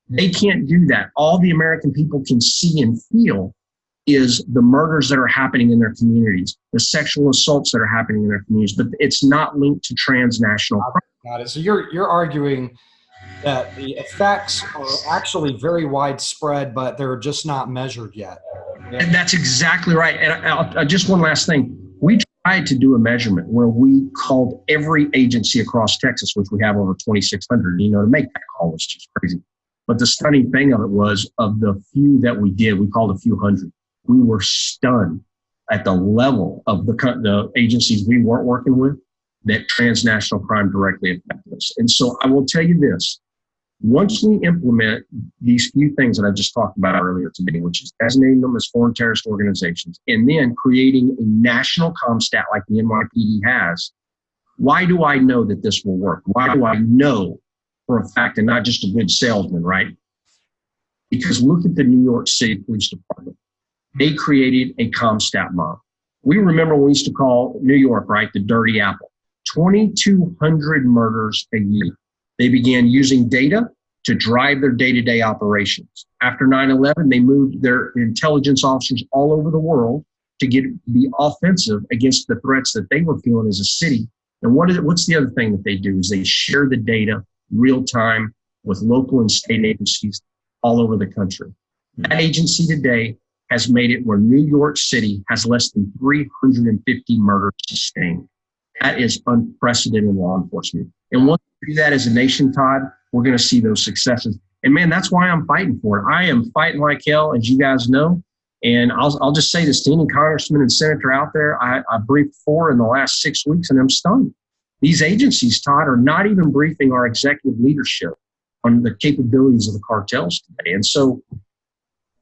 they can't do that. All the American people can see and feel is the murders that are happening in their communities, the sexual assaults that are happening in their communities, but it's not linked to transnational crime. Got it. So you're arguing that the effects are actually very widespread, but they're just not measured yet. And that's exactly right. And just one last thing. We tried to do a measurement where we called every agency across Texas, which we have over 2,600. To make that call was just crazy. But the stunning thing of it was, of the few that we did, we called a few hundred. We were stunned at the level of the agencies we weren't working with that transnational crime directly affected us. And so I will tell you this. Once we implement these few things that I just talked about earlier today, which is designating them as foreign terrorist organizations, and then creating a national ComStat like the NYPD has, why do I know that this will work? Why do I know for a fact, and not just a good salesman, right? Because look at the New York City Police Department. They created a ComStat model. We remember we used to call New York, right, the dirty apple. 2,200 murders a year. They began using data to drive their day-to-day operations. After 9/11, they moved their intelligence officers all over the world to be offensive against the threats that they were feeling as a city And what's the other thing that they do is they share the data real time with local and state agencies all over the country. That agency today has made it where New York City has less than 350 murders sustained. That is unprecedented law enforcement. And once we do that as a nation, Todd, we're going to see those successes. And man, that's why I'm fighting for it. I am fighting like hell, as you guys know. And I'll just say this to any congressman and senator out there. I briefed 4 in the last 6 weeks, and I'm stunned. These agencies, Todd, are not even briefing our executive leadership on the capabilities of the cartels today. And so,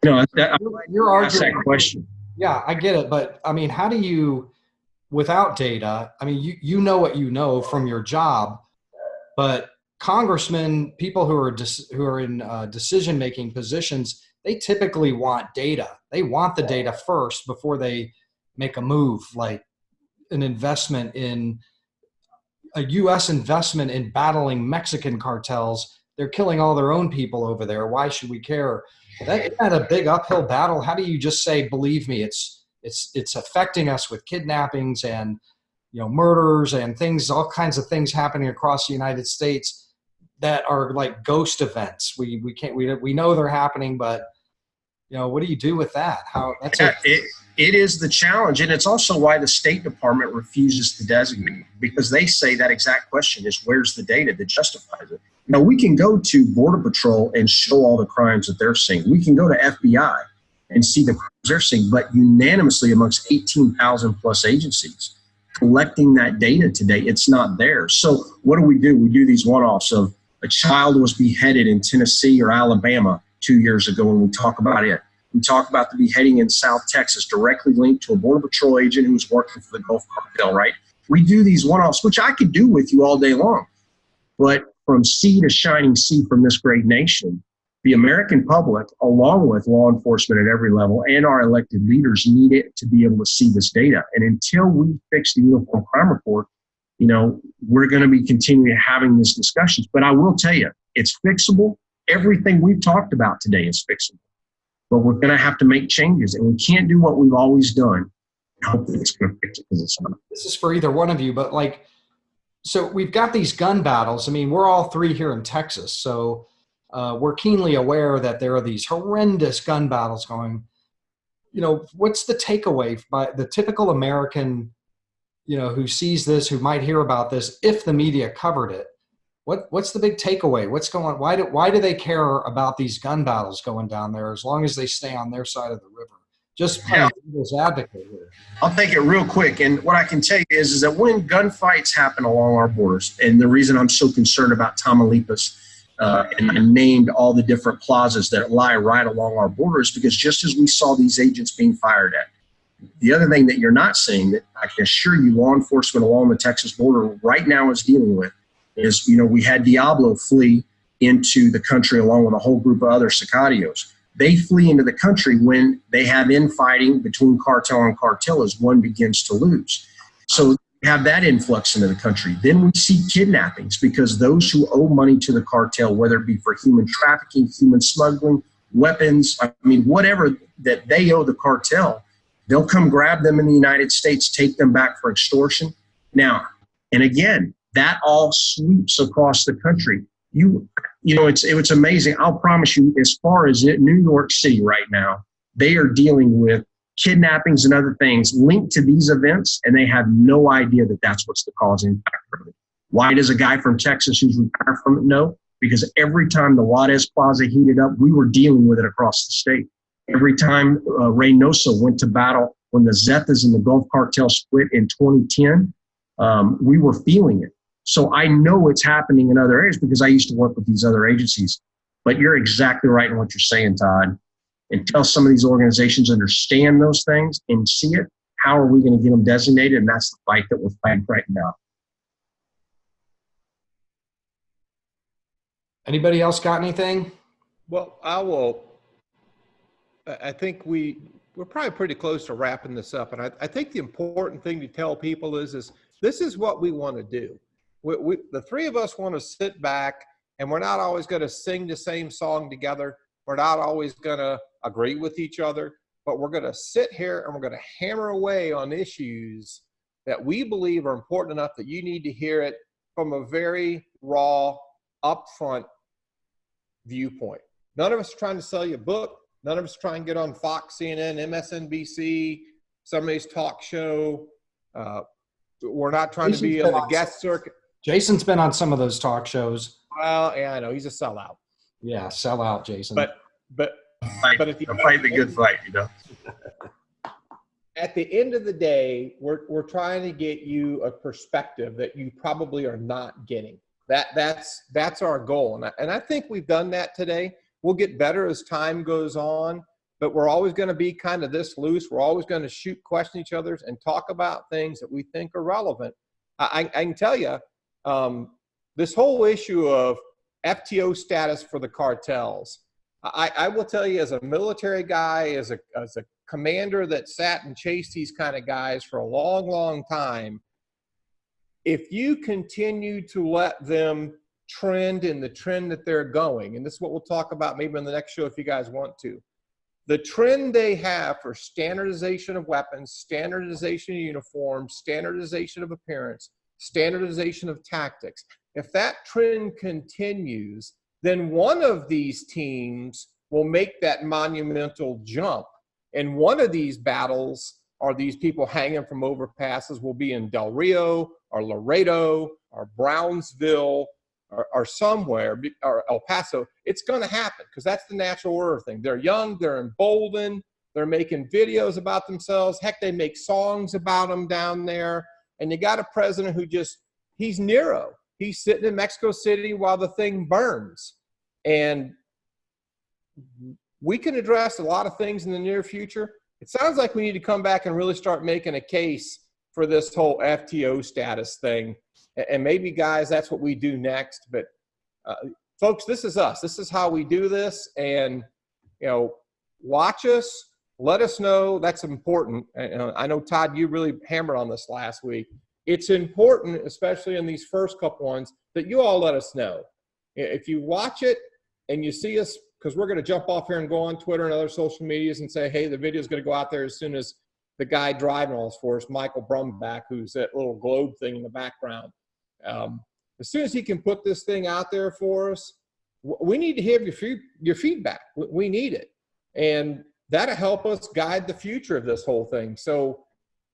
you're arguing that question. Yeah, I get it. But I mean, how do you, without data, I mean, you know what you know from your job, but congressmen, people who are in decision-making positions, they typically want data. They want the data first before they make a move, like an investment in a U.S. investment in battling Mexican cartels. They're killing all their own people over there. Why should we care? Isn't that a big uphill battle? How do you just say, believe me, it's affecting us with kidnappings and murders and things, all kinds of things happening across the United States that are like ghost events. We know they're happening, but what do you do with that? It is the challenge, and it's also why the State Department refuses to designate, because they say that exact question is, where's the data that justifies it? Now, we can go to Border Patrol and show all the crimes that they're seeing. We can go to FBI and see the crimes they're seeing, but unanimously amongst 18,000 plus agencies collecting that data today, it's not there. So what do? We do these one-offs of a child was beheaded in Tennessee or Alabama 2 years ago, and we talk about it. We talk about the beheading in South Texas, directly linked to a Border Patrol agent who was working for the Gulf Cartel, right? We do these one-offs, which I could do with you all day long. But from sea to shining sea from this great nation, the American public, along with law enforcement at every level and our elected leaders, need it to be able to see this data. And until we fix the Uniform Crime Report, we're going to be continuing having these discussions. But I will tell you, it's fixable. Everything we've talked about today is fixable. But we're going to have to make changes, and we can't do what we've always done and hope that it's going to fix it, because it's not. This is for either one of you, but so we've got these gun battles. I mean, we're all 3 here in Texas, so we're keenly aware that there are these horrendous gun battles going. What's the takeaway by the typical American, who sees this, who might hear about this, if the media covered it? What's the big takeaway? What's going on? Why do they care about these gun battles going down there as long as they stay on their side of the river? Just playing devil's advocate here. I'll take it real quick. And what I can tell you is that when gunfights happen along our borders, and the reason I'm so concerned about Tamaulipas, and I named all the different plazas that lie right along our borders, because just as we saw these agents being fired at, the other thing that you're not seeing, that I can assure you law enforcement along the Texas border right now is dealing with, is, we had Diablo flee into the country along with a whole group of other sicarios. They flee into the country when they have infighting between cartel and cartel as one begins to lose. So have that influx into the country. Then we see kidnappings, because those who owe money to the cartel, whether it be for human trafficking, human smuggling, weapons, whatever that they owe the cartel, they'll come grab them in the United States, take them back for extortion. Now, and again, that all sweeps across the country. It's amazing. I'll promise you, as far as New York City right now, they are dealing with kidnappings and other things linked to these events, and they have no idea that that's what's the cause and impact of it. Why does a guy from Texas who's retired from it know? Because every time the Juarez Plaza heated up, we were dealing with it across the state. Every time Reynosa went to battle when the Zetas and the Gulf Cartel split in 2010, we were feeling it. So I know it's happening in other areas because I used to work with these other agencies. But you're exactly right in what you're saying, Todd. Until some of these organizations understand those things and see it, how are we going to get them designated? And that's the fight that we're fighting right now. Anybody else got anything? Well, I will. I think we're probably pretty close to wrapping this up. And I think the important thing to tell people is this is what we want to do. The 3 of us want to sit back, and we're not always going to sing the same song together. We're not always going to agree with each other, but we're going to sit here and we're going to hammer away on issues that we believe are important enough that you need to hear it from a very raw, upfront viewpoint. None of us are trying to sell you a book. None of us are trying to get on Fox, CNN, MSNBC, somebody's talk show. We're not trying to be on the guest circuit. Jason's been on some of those talk shows. Well, yeah, I know he's a sellout. Yeah, sellout, Jason. But Fight the good fight, you know. At the end of the day, we're trying to get you a perspective that you probably are not getting. That's our goal, and I think we've done that today. We'll get better as time goes on, but we're always going to be kind of this loose. We're always going to shoot, question each other, and talk about things that we think are relevant. I can tell you, this whole issue of FTO status for the cartels. I will tell you, as a military guy, as a commander that sat and chased these kind of guys for a long, long time, if you continue to let them trend in the trend that they're going, and this is what we'll talk about maybe in the next show if you guys want to, the trend they have for standardization of weapons, standardization of uniforms, standardization of appearance, standardization of tactics, if that trend continues, then one of these teams will make that monumental jump. And one of these battles, or these people hanging from overpasses, will be in Del Rio or Laredo or Brownsville or somewhere, or El Paso. It's going to happen because that's the natural order thing. They're young, they're emboldened, they're making videos about themselves. Heck, they make songs about them down there. And you got a president who he's Nero. He's sitting in Mexico City while the thing burns. And we can address a lot of things in the near future. It sounds like we need to come back and really start making a case for this whole FTO status thing. And maybe, guys, that's what we do next. But, folks, this is us. This is how we do this. And, watch us. Let us know. That's important. And I know, Todd, you really hammered on this last week. It's important, especially in these first couple ones, that you all let us know. If you watch it and you see us, because we're going to jump off here and go on Twitter and other social medias and say, hey, the video is going to go out there as soon as the guy driving all this for us, Michael Brumback, who's that little globe thing in the background. As soon as he can put this thing out there for us, we need to hear your feedback. We need it. And that'll help us guide the future of this whole thing. So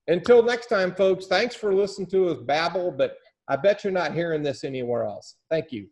until next time, folks, thanks for listening to us babble, but I bet you're not hearing this anywhere else. Thank you.